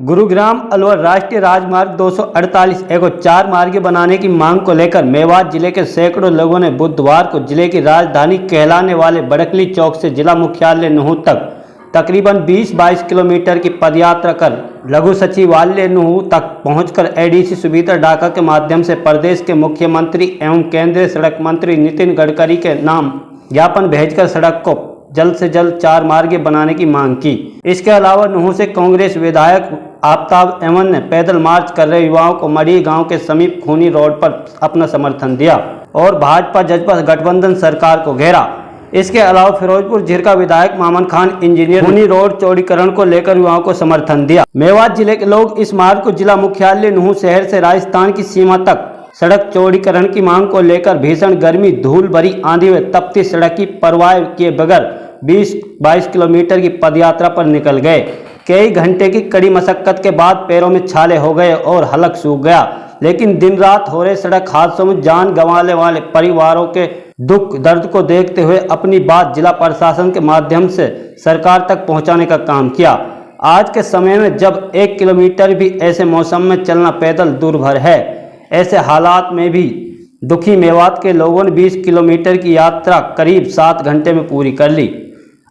गुरुग्राम अलवर राष्ट्रीय राजमार्ग 248 को 4 मार्गी बनाने की मांग को लेकर मेवात जिले के सैकड़ों लोगों ने बुधवार को जिले की राजधानी कहलाने वाले बड़कली चौक से जिला मुख्यालय नुहू तक तकरीबन 20-22 किलोमीटर की पदयात्रा कर लघु सचिवालय नुहू तक पहुंचकर एडीसी सुबीता डाका के माध्यम से प्रदेश के मुख्यमंत्री एवं केंद्रीय सड़क मंत्री नितिन गडकरी के नाम ज्ञापन भेजकर सड़क को जल्द से जल्द 4 मार्गी बनाने की मांग की। इसके अलावा नुहू से कांग्रेस विधायक आफ्ताब अहमद ने पैदल मार्च कर रहे युवाओं को मड़ी गांव के समीप खूनी रोड पर अपना समर्थन दिया और भाजपा जजपा गठबंधन सरकार को घेरा। इसके अलावा फिरोजपुर झिरका विधायक मामन खान इंजीनियर खूनी रोड चौड़ीकरण को लेकर युवाओं को समर्थन दिया। मेवात जिले के लोग इस मार्ग को जिला मुख्यालय नुहू शहर से राजस्थान की सीमा तक सड़क चौड़ीकरण की मांग को लेकर भीषण गर्मी, धूल भरी आंधी व तपती सड़क की परवाह किए बगैर 20-22 किलोमीटर की पदयात्रा पर निकल गए। कई घंटे की कड़ी मशक्कत के बाद पैरों में छाले हो गए और हलक सूख गया, लेकिन दिन रात हो रहे सड़क हादसों में जान गंवाने वाले परिवारों के दुख दर्द को देखते हुए अपनी बात जिला प्रशासन के माध्यम से सरकार तक पहुंचाने का काम किया। आज के समय में जब 1 किलोमीटर भी ऐसे मौसम में चलना पैदल दुर्भर है, ऐसे हालात में भी दुखी मेवात के लोगों ने 20 किलोमीटर की यात्रा करीब 7 घंटे में पूरी कर ली।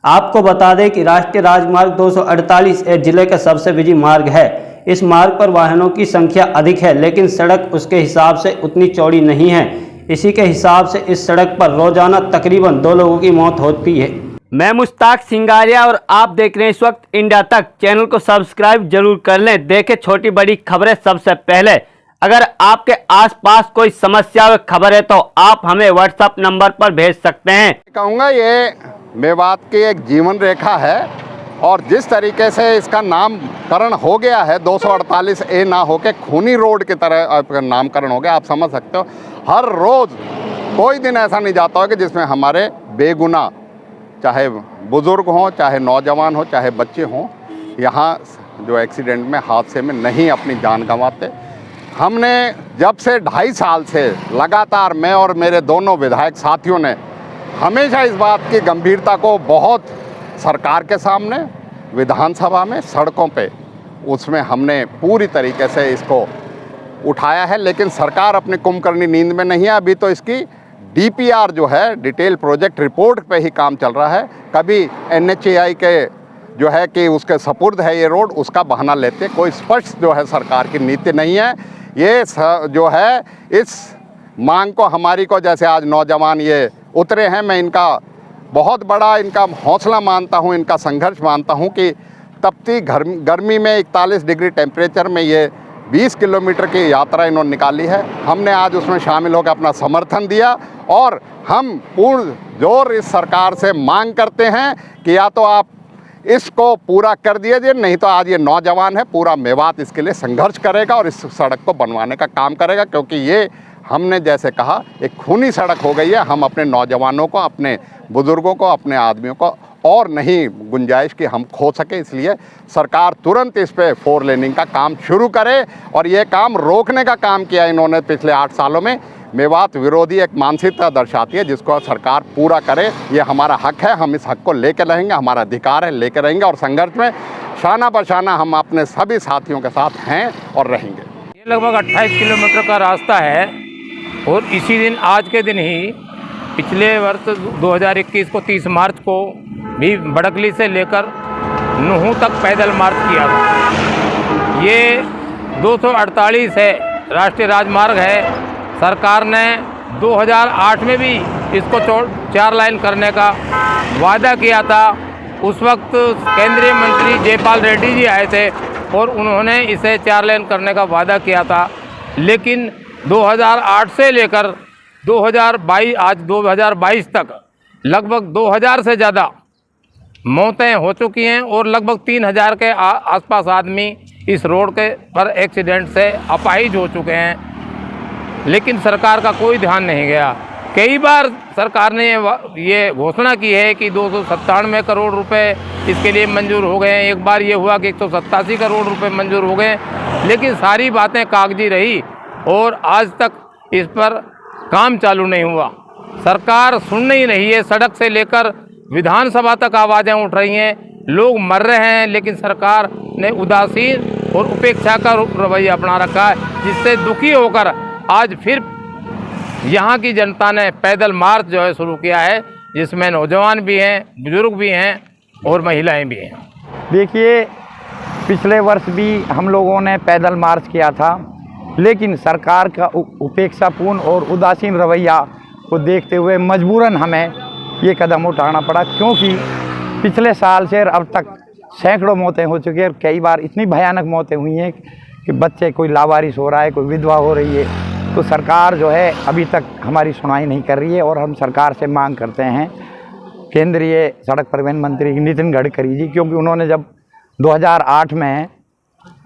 आपको बता दें कि राष्ट्रीय राजमार्ग 248 जिले का सबसे बिजी मार्ग है। इस मार्ग पर वाहनों की संख्या अधिक है, लेकिन सड़क उसके हिसाब से उतनी चौड़ी नहीं है। इसी के हिसाब से इस सड़क पर रोजाना तकरीबन 2 लोगों की मौत होती है। मैं मुश्ताक सिंगारिया और आप देख रहे हैं इस वक्त इंडिया तक। चैनल को सब्सक्राइब जरूर कर लें, देखें छोटी बड़ी खबरें सबसे पहले। अगर आपके आसपास कोई समस्या व खबर है तो आप हमें व्हाट्सएप नंबर पर भेज सकते हैं। कहूँगा ये मेवात की एक जीवन रेखा है और जिस तरीके से इसका नामकरण हो गया है 248 ना होके खूनी रोड की तरह नामकरण हो गया, आप समझ सकते हो। हर रोज़ कोई दिन ऐसा नहीं जाता हो कि जिसमें हमारे बेगुनाह, चाहे बुज़ुर्ग हों, चाहे नौजवान हो, चाहे बच्चे हों, यहाँ जो एक्सीडेंट में हादसे में नहीं अपनी जान गंवाते। हमने जब से 2.5 साल से लगातार मैं और मेरे दोनों विधायक साथियों ने हमेशा इस बात की गंभीरता को बहुत सरकार के सामने, विधानसभा में, सड़कों पे, उसमें हमने पूरी तरीके से इसको उठाया है। लेकिन सरकार अपनी कुंभकर्णी नींद में नहीं है। अभी तो इसकी DPR जो है, डिटेल प्रोजेक्ट रिपोर्ट पे ही काम चल रहा है। कभी NHAI के जो है कि उसके सपुर्द है ये रोड, उसका बहाना लेते, कोई स्पष्ट जो है सरकार की नीति नहीं है। ये जो है इस मांग को हमारी को, जैसे आज नौजवान ये उतरे हैं, मैं इनका बहुत बड़ा इनका हौसला मानता हूँ, इनका संघर्ष मानता हूँ कि तपती गर्मी में 41 डिग्री टेम्परेचर में ये 20 किलोमीटर की यात्रा इन्होंने निकाली है। हमने आज उसमें शामिल होकर अपना समर्थन दिया और हम पूर्ण जोर इस सरकार से मांग करते हैं कि या तो आप इसको पूरा कर दीजिए, नहीं तो आज ये नौजवान है, पूरा मेवात इसके लिए संघर्ष करेगा और इस सड़क को बनवाने का काम करेगा, क्योंकि ये हमने जैसे कहा एक खूनी सड़क हो गई है। हम अपने नौजवानों को, अपने बुज़ुर्गों को, अपने आदमियों को और नहीं गुंजाइश कि हम खो सके, इसलिए सरकार तुरंत इस पे 4 लेनिंग का काम शुरू करे। और ये काम रोकने का काम किया इन्होंने पिछले 8 सालों में। मेवात विरोधी एक मानसिकता दर्शाती है, जिसको सरकार पूरा करे। ये हमारा हक है, हम इस हक को लेकर रहेंगे, हमारा अधिकार है, लेकर रहेंगे और संघर्ष में शाना बशाना हम अपने सभी साथियों के साथ हैं और रहेंगे। ये लगभग 28 किलोमीटर का रास्ता है और इसी दिन, आज के दिन ही पिछले वर्ष 2021 को 30 मार्च को भी बड़कली से लेकर नुहू तक पैदल मार्च किया था। ये 248 है, राष्ट्रीय राजमार्ग है। सरकार ने 2008 में भी इसको 4 लाइन करने का वादा किया था। उस वक्त केंद्रीय मंत्री जयपाल रेड्डी जी आए थे और उन्होंने इसे 4 लाइन करने का वादा किया था। लेकिन 2008 से लेकर 2022 आज 2022 तक लगभग 2000 से ज़्यादा मौतें हो चुकी हैं और लगभग 3000 के आसपास आदमी इस रोड के पर एक्सीडेंट से अपाहिज हो चुके हैं। लेकिन सरकार का कोई ध्यान नहीं गया। कई बार सरकार ने ये घोषणा की है कि 297 करोड़ रुपए इसके लिए मंजूर हो गए हैं। एक बार ये हुआ कि 187 करोड़ रुपए मंजूर हो गए, लेकिन सारी बातें कागजी रही और आज तक इस पर काम चालू नहीं हुआ। सरकार सुन नहीं रही है। सड़क से लेकर विधानसभा तक आवाज़ें उठ रही हैं लोग मर रहे हैं, लेकिन सरकार ने उदासीन और उपेक्षा का रवैया अपना रखा है, जिससे दुखी होकर आज फिर यहाँ की जनता ने पैदल मार्च जो है शुरू किया है, जिसमें नौजवान भी हैं, बुजुर्ग भी हैं और महिलाएं भी हैं। देखिए, पिछले वर्ष भी हम लोगों ने पैदल मार्च किया था, लेकिन सरकार का उपेक्षापूर्ण और उदासीन रवैया को देखते हुए मजबूरन हमें ये कदम उठाना पड़ा, क्योंकि पिछले साल से अब तक सैकड़ों मौतें हो चुकी हैं और कई बार इतनी भयानक मौतें हुई हैं कि बच्चे कोई लावारिस हो रहा है, कोई विधवा हो रही है। तो सरकार जो है अभी तक हमारी सुनवाई नहीं कर रही है और हम सरकार से मांग करते हैं केंद्रीय सड़क परिवहन मंत्री नितिन गडकरी जी, क्योंकि उन्होंने जब 2008 में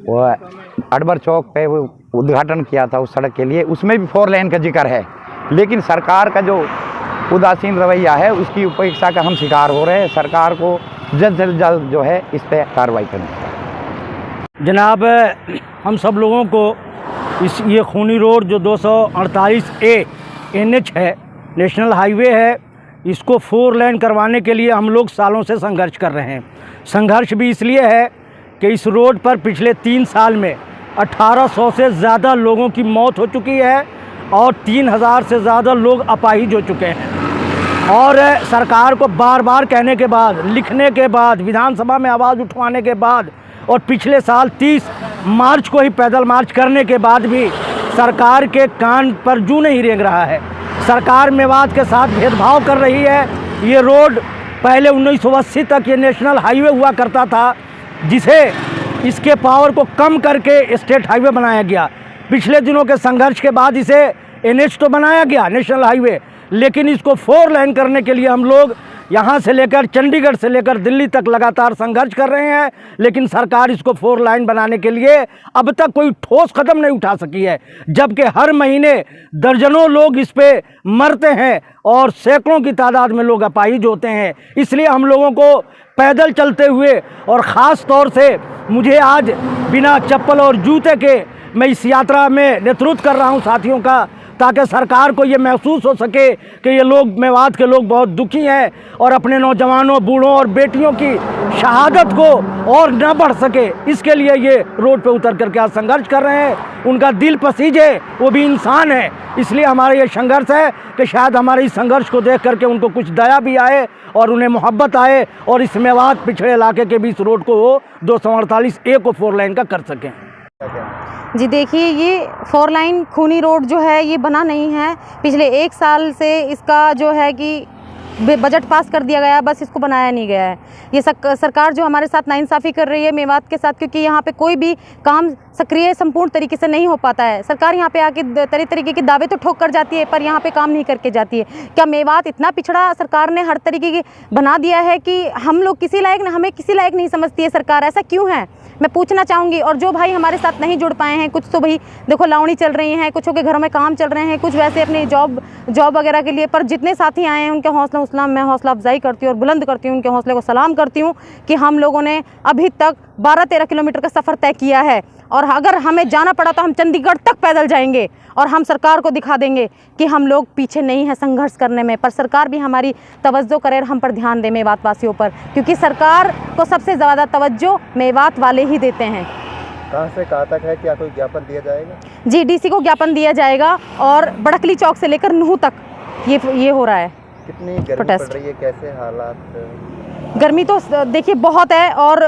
वो अकबर चौक पे वो उद्घाटन किया था उस सड़क के लिए, उसमें भी 4 लेन का जिक्र है, लेकिन सरकार का जो उदासीन रवैया है उसकी उपेक्षा का हम शिकार हो रहे हैं। सरकार को जल्द से जल्द जो है इस पर कार्रवाई करनी। जनाब, हम सब लोगों को ये खूनी रोड जो 248A NH है, नेशनल हाईवे है, इसको 4 लेन करवाने के लिए हम लोग सालों से संघर्ष कर रहे हैं। संघर्ष भी इसलिए है कि इस रोड पर पिछले 3 साल में 1800 से ज़्यादा लोगों की मौत हो चुकी है और 3000 से ज़्यादा लोग अपाहिज हो चुके हैं। और सरकार को बार बार कहने के बाद, लिखने के बाद, विधानसभा में आवाज़ उठवाने के बाद और पिछले साल 30 मार्च को ही पैदल मार्च करने के बाद भी सरकार के कान पर जूं नहीं रेंग रहा है। सरकार मेवात के साथ भेदभाव कर रही है। ये रोड पहले 1980 तक ये नेशनल हाईवे हुआ करता था, जिसे इसके पावर को कम करके स्टेट हाईवे बनाया गया। पिछले दिनों के संघर्ष के बाद इसे NH तो बनाया गया, नेशनल हाईवे, लेकिन इसको 4 लेन करने के लिए हम लोग यहाँ से लेकर चंडीगढ़ से लेकर दिल्ली तक लगातार संघर्ष कर रहे हैं, लेकिन सरकार इसको 4 लाइन बनाने के लिए अब तक कोई ठोस कदम नहीं उठा सकी है, जबकि हर महीने दर्जनों लोग इस पे मरते हैं और सैकड़ों की तादाद में लोग अपाहिज होते हैं। इसलिए हम लोगों को पैदल चलते हुए और ख़ास तौर से मुझे आज बिना चप्पल और जूते के मैं इस यात्रा में नेतृत्व कर रहा हूँ साथियों का, ताकि सरकार को ये महसूस हो सके कि ये लोग, मेवात के लोग बहुत दुखी हैं और अपने नौजवानों, बूढ़ों और बेटियों की शहादत को और न बढ़ सके, इसके लिए ये रोड पे उतर करके आज संघर्ष कर रहे हैं। उनका दिल पसीज है, वो भी इंसान है, इसलिए हमारा ये संघर्ष है कि शायद हमारे इस संघर्ष को देख करके उनको कुछ दया भी आए और उन्हें मोहब्बत आए और इस मेवात पिछड़े इलाके के भी इस रोड को वो 248A को 4 लाइन का कर सकें। जी देखिए, ये 4 लाइन खूनी रोड जो है ये बना नहीं है। पिछले 1 साल से इसका जो है कि बजट पास कर दिया गया, बस इसको बनाया नहीं गया है। ये सरकार जो हमारे साथ नाइंसाफ़ी कर रही है मेवात के साथ, क्योंकि यहाँ पे कोई भी काम सक्रिय संपूर्ण तरीके से नहीं हो पाता है। सरकार यहाँ पे आके तरह तरीके के दावे तो ठोक कर जाती है, पर यहाँ पे काम नहीं करके जाती है। क्या मेवात इतना पिछड़ा सरकार ने हर तरीके की बना दिया है कि हम लोग किसी लायक, हमें किसी लायक नहीं समझती है सरकार? ऐसा क्यों है, मैं पूछना चाहूँगी। और जो भाई हमारे साथ नहीं जुड़ पाए हैं, कुछ तो भाई देखो लावणी चल रही हैं, कुछों के घरों में काम चल रहे हैं, कुछ वैसे अपनी जॉब वगैरह के लिए, पर जितने साथी आए हैं उनके मैं हौसला अफजाई करती हूँ और बुलंद करती हूँ, उनके हौसले को सलाम करती हूँ कि हम लोगों ने अभी तक 12-13 किलोमीटर का सफ़र तय किया है और अगर हमें जाना पड़ा तो हम चंडीगढ़ तक पैदल जाएंगे और हम सरकार को दिखा देंगे कि हम लोग पीछे नहीं हैं संघर्ष करने में। पर सरकार भी हमारी तवज्जो करे और हम पर ध्यान दे, मेवात वासियों पर, क्योंकि सरकार को सबसे ज़्यादा तवज्जो मेवात वाले ही देते हैं। कहाँ से कहाँ तक है, क्या कोई ज्ञापन दिया जाएगा? जी, DC को ज्ञापन दिया जाएगा और बड़कली चौक से लेकर नूह तक ये हो रहा है। कितनी गर्मी पड़ रही है, कैसे हालात? गर्मी तो देखिए बहुत है और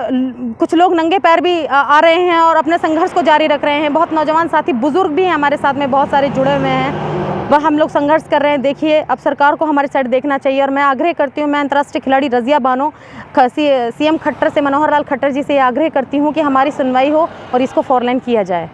कुछ लोग नंगे पैर भी आ रहे हैं और अपने संघर्ष को जारी रख रहे हैं। बहुत नौजवान साथी, बुजुर्ग भी हैं हमारे साथ में, बहुत सारे जुड़े हुए हैं, वह हम लोग संघर्ष कर रहे हैं। देखिए, अब सरकार को हमारी साइड देखना चाहिए और मैं आग्रह करती हूँ, मैं अंतर्राष्ट्रीय खिलाड़ी रज़िया बानो CM खट्टर से, मनोहर लाल खट्टर जी से आग्रह करती हूँ कि हमारी सुनवाई हो और इसको 4 लाइन किया जाए।